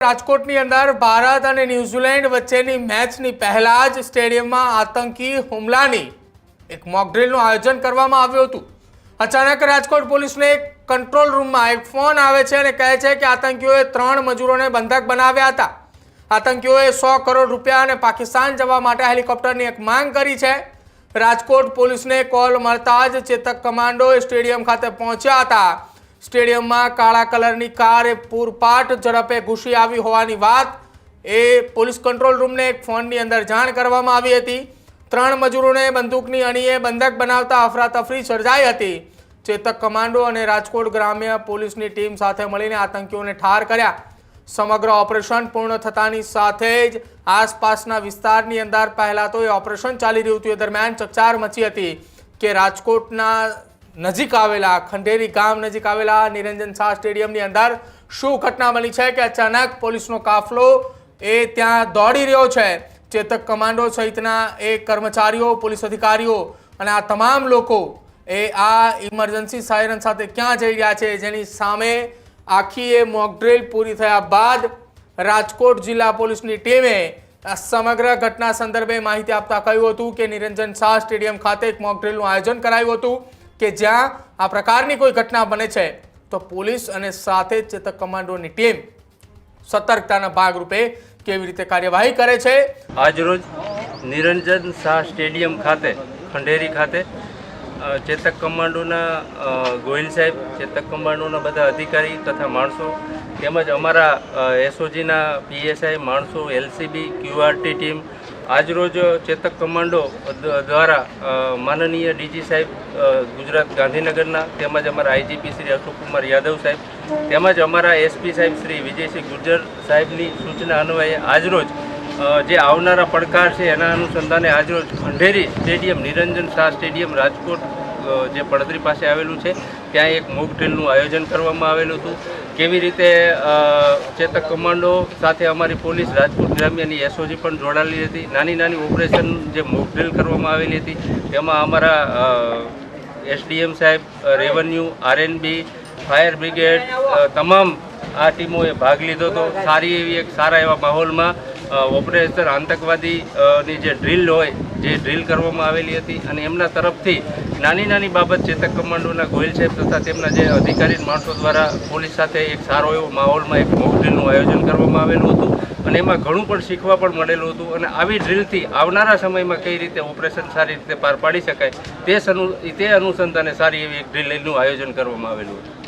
રાજકોટની અંદર ભારત અને ન્યુઝીલેન્ડ વચ્ચેની મેચની પહેલા જ સ્ટેડિયમમાં આતંકી હુમલાની એક મોક ડ્રીલનું આયોજન કરવામાં આવ્યું હતું। અચાનક રાજકોટ પોલીસને એક કંટ્રોલ રૂમમાં એક ફોન આવે છે અને કહે છે કે આતંકીઓએ 3 મજૂરોને બંધક બનાવ્યા હતા। આતંકીઓએ 100 કરોડ રૂપિયા અને પાકિસ્તાન જવા માટે હેલિકોપ્ટરની એક માંગ કરી છે। રાજકોટ પોલીસને કોલ મળતા જ ચેતક કમાન્ડો સ્ટેડિયમ ખાતે પહોંચ્યા હતા। સ્ટેડિયમમાં કાળા કલરની કાર પૂરપાટ ઝડપે ઘૂસી આવી હોવાની વાત પોલીસ કંટ્રોલ રૂમને એક ફોનની અંદર જાણ કરવામાં આવી હતી। 3 મજૂરોને બંદૂકની અણીએ બંધક બનાવતા અફરાતફરી સર્જાઈ હતી। ચેતક કમાન્ડો અને રાજકોટ ગ્રામ્ય પોલીસની ટીમ સાથે મળીને આતંકીઓને ઠાર કર્યા। સમગ્ર ઓપરેશન પૂર્ણ થતાની સાથે જ આસપાસના વિસ્તારની અંદર પહેલા તો એ ઓપરેશન ચાલી રહ્યું હતું। એ દરમિયાન ચકચાર મચી હતી કે રાજકોટના નજીક આવેલા ખંડેરી ગામ નજીક આવેલા નિરંજન શાહ સ્ટેડિયમની અંદર શું ઘટના બની છે કે અચાનક પોલીસનો કાફલો ત્યાં દોડી રહ્યો છે। ચેતક કમાન્ડો સહિતના કર્મચારીઓ, પોલીસ અધિકારીઓ અને આ તમામ લોકો આ ઇમરજન્સી સાયરન સાથે ક્યાં જઈ રહ્યા છે, જેની સામે આખી મોક ડ્રીલ પૂરી થયા બાદ રાજકોટ જિલ્લા પોલીસની ટીમે સમગ્ર ઘટના સંદર્ભે માહિતી આપતા કહ્યું હતું કે નિરંજન શાહ સ્ટેડિયમ ખાતે એક મોક ડ્રીલનું આયોજન કરાયું હતું કે જ્યાં આ પ્રકારની કોઈ ઘટના બને છે તો પોલીસ અને સાથે ચેતક કમાન્ડોની ટીમ સતર્કતાના ભાગરૂપે કેવી રીતે કાર્યવાહી કરે છે। આજરોજ નિરંજન શાહ સ્ટેડિયમ ખાતે ખંડેરી ખાતે ચેતક કમાન્ડોના ગોહિલ સાહેબ, ચેતક કમાન્ડોના બધા અધિકારી તથા માણસો તેમજ અમારા એસઓજીના પીએસઆઈ માણસો, એલસીબી, ક્યુઆરટી ટીમ આજરોજ ચેતક કમાન્ડો દ્વારા માનનીય ડીજી સાહેબ ગુજરાત ગાંધીનગરના તેમજ અમારા આઈજીપી શ્રી અશોકકુમાર યાદવ સાહેબ તેમજ અમારા એસપી સાહેબ શ્રી વિજયસિંહ ગુર્જર સાહેબની સૂચના અન્વયે આજરોજ જે આવનારા પડકાર છે એના અનુસંધાને આજરોજ ખંડેરી સ્ટેડિયમ, નિરંજન શાહ સ્ટેડિયમ રાજકોટ જે પડદરી પાસે આવેલું છે ત્યાં એક મોક ડ્રીલનું આયોજન કરવામાં આવેલું હતું। કેવી રીતે ચેતક કમાન્ડો સાથે અમારી પોલીસ રાજકોટ ગ્રામ્યની એસઓજી પણ જોડાયેલી હતી। નાની નાની ઓપરેશન જે મોક ડ્રીલ કરવામાં આવેલી હતી તેમાં અમારા એસડીએમ સાહેબ, રેવન્યુ, આરએનબી, ફાયર બ્રિગેડ તમામ આ ટીમોએ ભાગ લીધો હતો। સારી એવી એક સારા એવા માહોલમાં ઓપરેશન આતંકવાદીની જે ડ્રીલ હોય જે ડ્રીલ કરવામાં આવેલી હતી અને એમના તરફથી નાની નાની બાબત ચેતક કમાન્ડોના ગોહિલ સાહેબ તથા તેમના જે અધિકારી માણસો દ્વારા પોલીસ સાથે એક સારો એવો માહોલમાં એક મોક ડ્રીલનું આયોજન કરવામાં આવેલું હતું અને એમાં ઘણું પણ શીખવા પણ મળેલું હતું અને આવી ડ્રીલથી આવનારા સમયમાં કઈ રીતે ઓપરેશન સારી રીતે પાર પાડી શકાય તે અનુસંધાને સારી એવી એક ડ્રીલનું આયોજન કરવામાં આવેલું હતું।